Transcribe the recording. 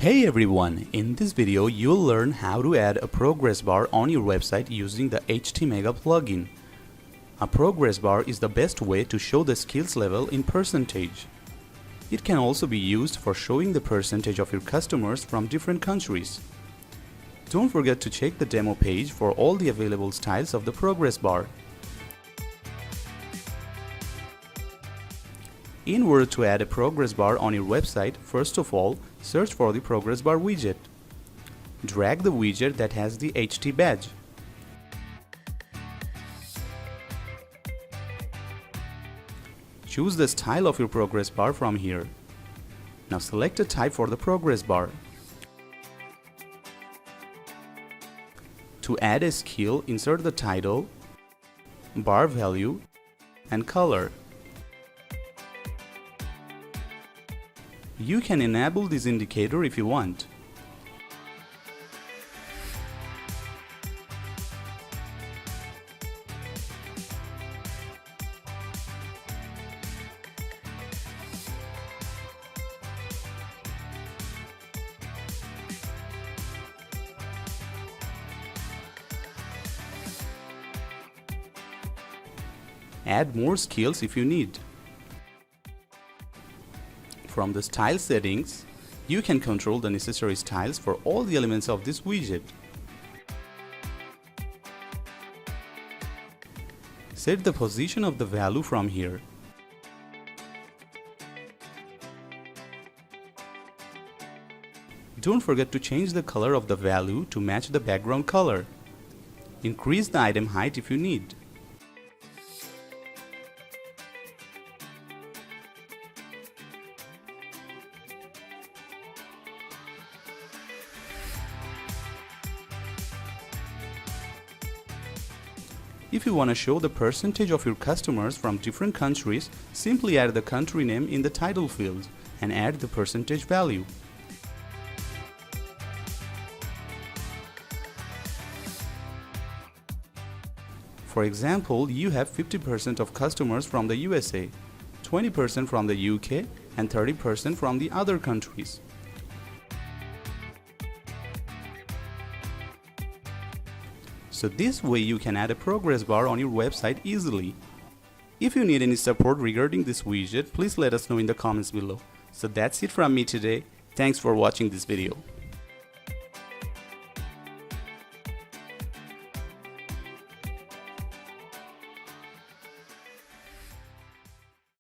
Hey everyone, in this video you'll learn how to add a progress bar on your website using the htmega plugin. A progress bar is the best way to show the skills level in percentage. It can also be used for showing the percentage of your customers from different countries. Don't forget to check the demo page for all the available styles of the progress bar. In order to add a progress bar on your website, first of all, search for the progress bar widget. Drag the widget that has the HT badge. Choose the style of your progress bar from here. Now select a type for the progress bar. To add a skill, insert the title, bar value, and color. You can enable this indicator if you want. Add more skills if you need. From the style settings, you can control the necessary styles for all the elements of this widget. Set the position of the value from here. Don't forget to change the color of the value to match the background color. Increase the item height if you need. If you want to show the percentage of your customers from different countries, simply add the country name in the title field and add the percentage value. For example, you have 50% of customers from the USA, 20% from the UK, and 30% from the other countries. So this way you can add a progress bar on your website easily. If you need any support regarding this widget, please let us know in the comments below. So that's it from me today. Thanks for watching this video.